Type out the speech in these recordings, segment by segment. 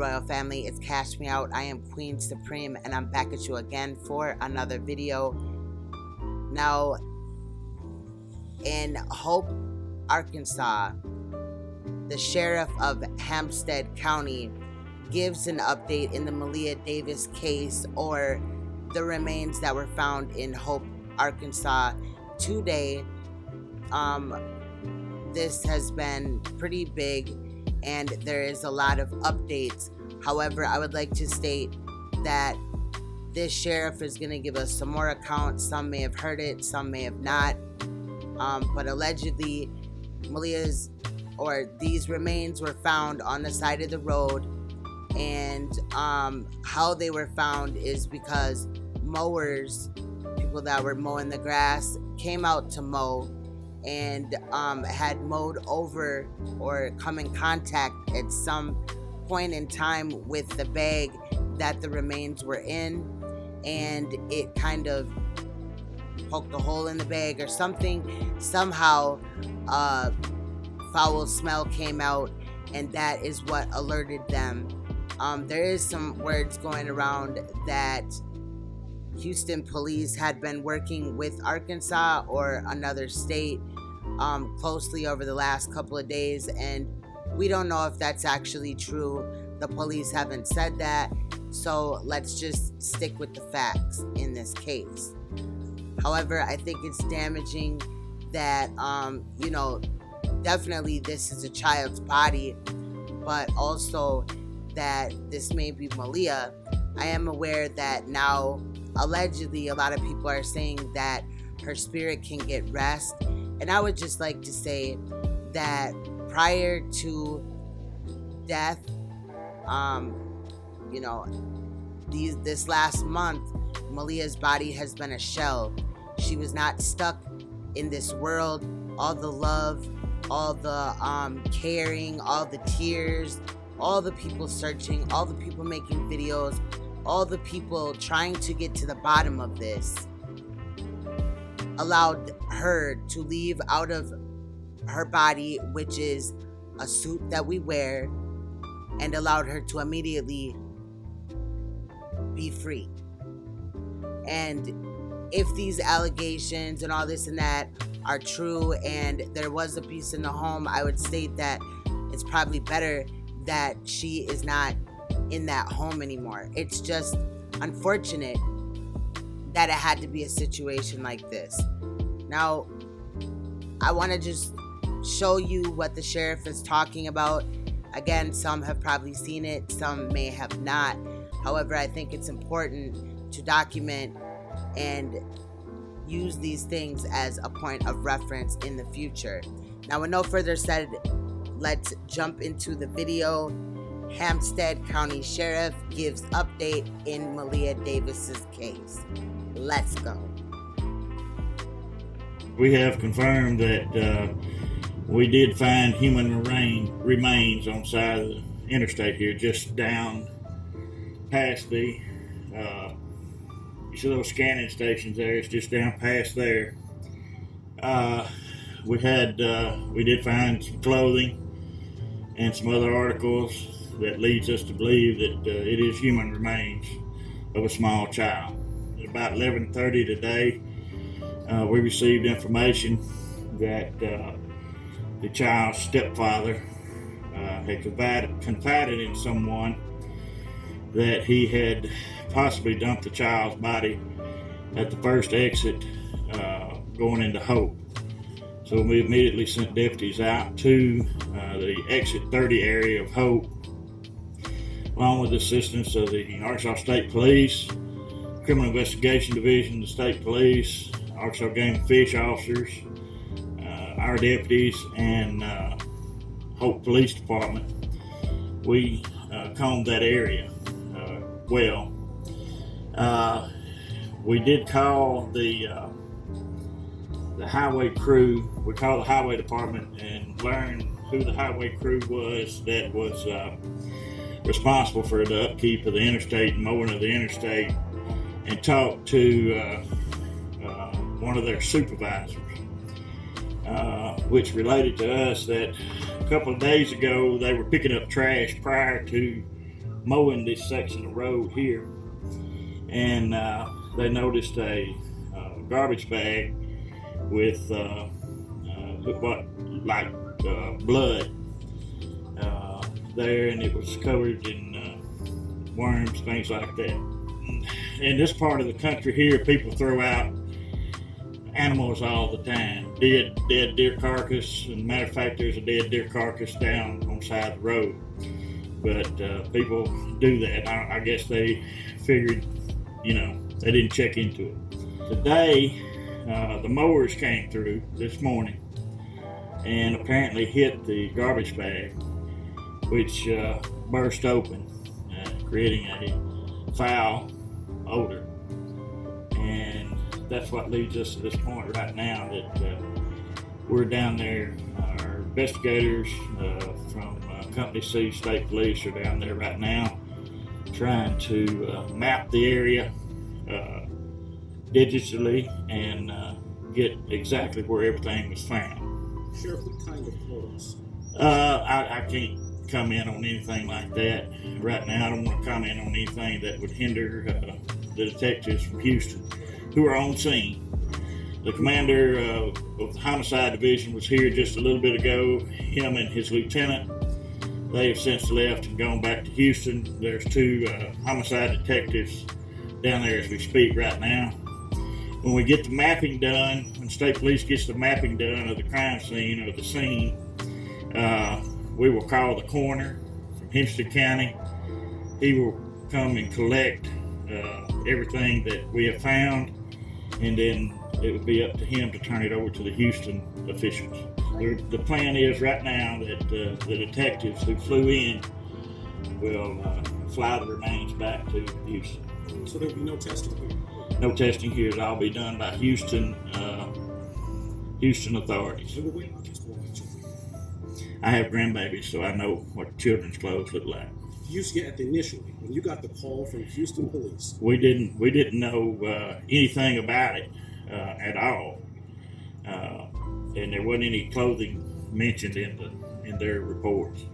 royal family? It's Cash Me Out. I am Queen Supreme, and I'm back at you again for another video. Now, in Hope, Arkansas, the sheriff of Hempstead County gives an update in the Maleah Davis case, or the remains that were found in Hope, Arkansas today. This has been pretty big, and there is a lot of updates. However, I would like to state that this sheriff is going to give us some more accounts. Some may have heard it, some may have not. But allegedly, these remains were found on the side of the road, and how they were found is because mowers, people that were mowing the grass, came out to mow and had mowed over or come in contact at some point in time with the bag that the remains were in, and it kind of poked a hole in the bag or something. Somehow foul smell came out, and that is what alerted them. There is some words going around that Houston police had been working with Arkansas or another state closely over the last couple of days, and we don't know if that's actually true. The police haven't said that, so let's just stick with the facts in this case. However, I think it's damaging that definitely this is a child's body, but also that this may be Maleah. I am aware that now allegedly a lot of people are saying that her spirit can get rest, and I would just like to say that prior to death, this last month, Maleah's body has been a shell. She was not stuck in this world. All the love, all the caring, all the tears, all the people searching, all the people making videos, all the people trying to get to the bottom of this, allowed her to leave out of her body, which is a suit that we wear, and allowed her to immediately be free. And if these allegations and all this and that are true, and there was abuse in the home, I would state that it's probably better that she is not in that home anymore. It's just unfortunate that it had to be a situation like this. Now, I want to just show you what the sheriff is talking about. Again, some have probably seen it, some may have not. However, I think it's important to document and use these things as a point of reference in the future. Now, with no further said, let's jump into the video. Hempstead County Sheriff gives update in Maleah Davis's case. Let's go. We have confirmed that we did find human remains on the side of the interstate here, just down past the you see those scanning stations there. It's just down past there. We did find some clothing and some other articles that leads us to believe that it is human remains of a small child. At about 11:30 today, we received information that the child's stepfather had confided in someone that he had possibly dumped the child's body at the first exit going into Hope. So we immediately sent deputies out to the exit 30 area of Hope, along with the assistance of the Arkansas State Police, Criminal Investigation Division, the State Police, Arkansas Game and Fish officers, our deputies, and Hope Police Department. We combed that area well. We did call the highway crew. We called the highway department and learned who the highway crew was that was responsible for the upkeep of the interstate and mowing of the interstate, and talked to one of their supervisors, which related to us that a couple of days ago they were picking up trash prior to mowing this section of road here, and they noticed a garbage bag with looked like blood there, and it was covered in worms, things like that. In this part of the country here, people throw out animals all the time. Dead deer carcass, and matter of fact, there's a dead deer carcass down on the side of the road. But people do that. I guess they figured, they didn't check into it. Today, the mowers came through this morning and apparently hit the garbage bag, which burst open, creating a foul odor. And that's what leads us to this point right now, that we're down there. Our investigators from Company C State Police are down there right now trying to map the area digitally and get exactly where everything was found. Sheriff, what kind of photos? I can't comment on anything like that right now. I don't want to comment on anything that would hinder the detectives from Houston who are on scene. The commander of the homicide division was here just a little bit ago, him and his lieutenant. They have since left and gone back to Houston. There's two homicide detectives down there as we speak right now. When we get the mapping done, when state police gets the mapping done of the crime scene or the scene, we will call the coroner from Hempstead County. He will come and collect everything that we have found, and then it would be up to him to turn it over to the Houston officials. The plan is right now that the detectives who flew in will fly the remains back to Houston. So there'll be no testing here? No testing here. It'll all be done by Houston authorities. I have grandbabies, so I know what children's clothes look like. Initially, when you got the call from Houston police, we didn't know anything about it at all, and there wasn't any clothing mentioned in their reports.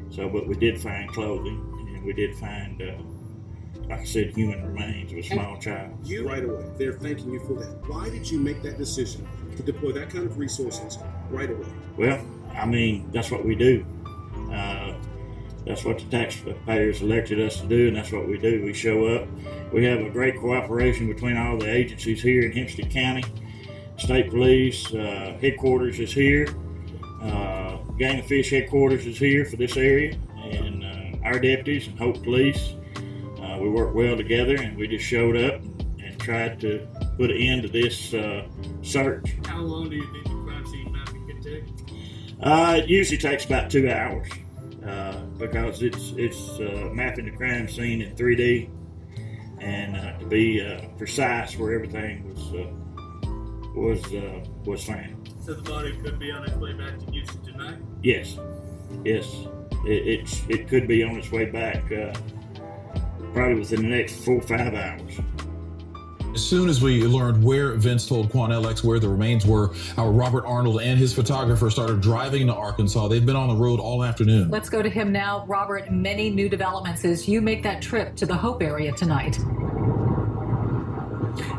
So, but we did find clothing, and we did find, like I said, human remains of a small child. You right away, they're thanking you for that. Why did you make that decision to deploy that kind of resources right away? Well, I mean, that's what we do. That's what the taxpayers elected us to do, and that's what we do. We show up. We have a great cooperation between all the agencies here in Hempstead County. State Police headquarters is here. Gang of Fish headquarters is here for this area, and our deputies and Hope Police. We work well together, and we just showed up and tried to put an end to this search. How long do you think the crime scene mapping can take? It usually takes about 2 hours. Because it's mapping the crime scene in 3D, and to be precise where everything was found. So the body could be on its way back to Houston tonight? Yes. It could be on its way back probably within the next 4 or 5 hours. As soon as we learned where Vince told Quan LX where the remains were, our Robert Arnold and his photographer started driving to Arkansas. They've been on the road all afternoon. Let's go to him now. Robert, many new developments as you make that trip to the Hope area tonight.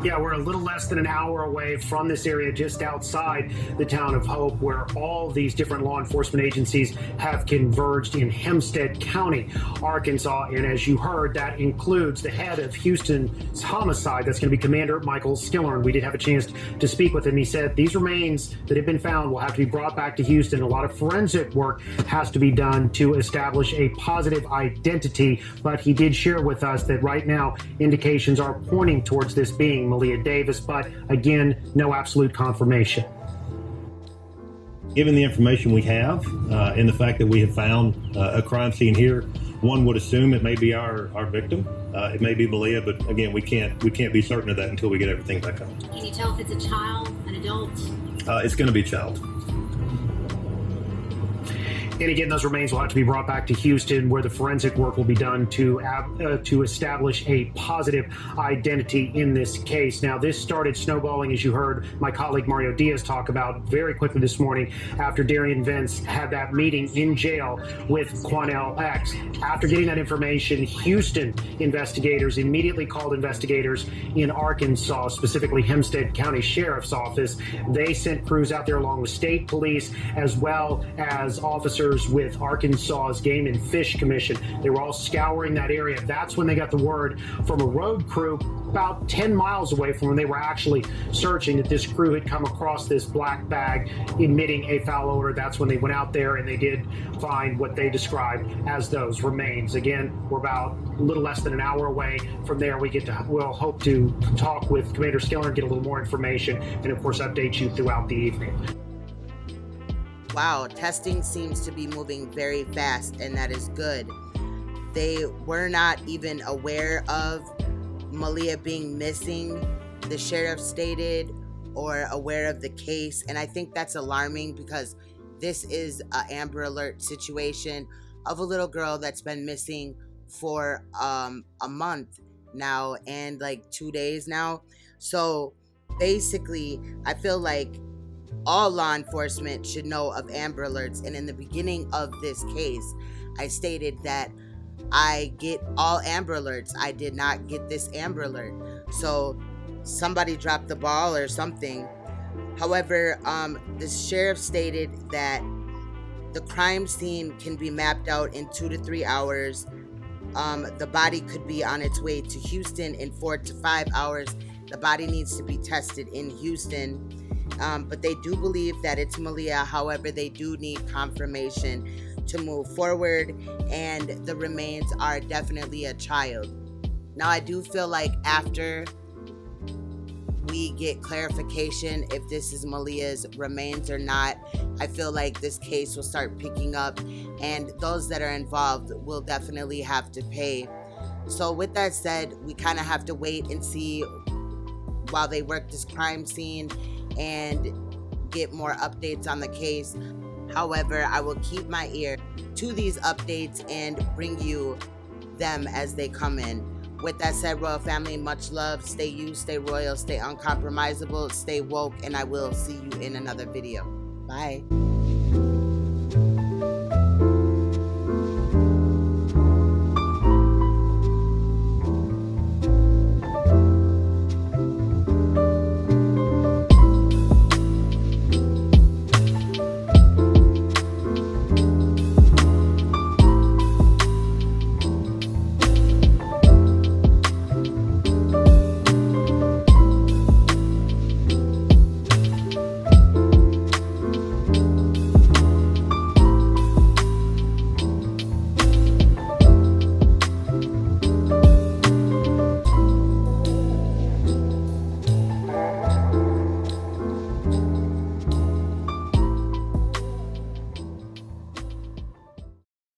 Yeah, we're a little less than an hour away from this area just outside the town of Hope, where all these different law enforcement agencies have converged in Hempstead County, Arkansas. And as you heard, that includes the head of Houston's homicide. That's going to be Commander Michael Skillern. We did have a chance to speak with him. He said these remains that have been found will have to be brought back to Houston. A lot of forensic work has to be done to establish a positive identity. But he did share with us that right now indications are pointing towards this being Maleah Davis, but again, no absolute confirmation. Given the information we have and the fact that we have found a crime scene here, one would assume it may be our victim. It may be Maleah, but again, we can't be certain of that until we get everything back home. Can you tell if it's a child, an adult? It's going to be a child. And again, those remains will have to be brought back to Houston, where the forensic work will be done to establish a positive identity in this case. Now, this started snowballing, as you heard my colleague Mario Diaz talk about very quickly this morning, after Darian Vince had that meeting in jail with Quanell X. After getting that information, Houston investigators immediately called investigators in Arkansas, specifically Hempstead County Sheriff's Office. They sent crews out there along with state police, as well as officers with Arkansas's Game and Fish Commission. They were all scouring that area. That's when they got the word from a road crew about 10 miles away from when they were actually searching, that this crew had come across this black bag emitting a foul odor. That's when they went out there and they did find what they described as those remains. Again, we're about a little less than an hour away from there. We'll hope to talk with Commander Skiller and get a little more information, and of course update you throughout the evening. Wow, testing seems to be moving very fast, and that is good. They were not even aware of Maleah being missing, the sheriff stated, or aware of the case, and I think that's alarming because this is an Amber Alert situation of a little girl that's been missing for a month now and like 2 days now. So basically, I feel like all law enforcement should know of Amber Alerts, and in the beginning of this case, I stated that I get all Amber Alerts. I did not get this Amber Alert. So somebody dropped the ball or something. However, the sheriff stated that the crime scene can be mapped out in 2 to 3 hours. The body could be on its way to Houston in 4 to 5 hours. The body needs to be tested in Houston. But they do believe that it's Maleah. However, they do need confirmation to move forward, and the remains are definitely a child. Now, I do feel like after we get clarification if this is Maleah's remains or not, I feel like this case will start picking up, and those that are involved will definitely have to pay. So with that said, we kind of have to wait and see while they work this crime scene and get more updates on the case. However, I will keep my ear to these updates and bring you them as they come in. With that said, Royal Family, much love. Stay you, stay royal, stay uncompromisable, stay woke, and I will see you in another video. Bye.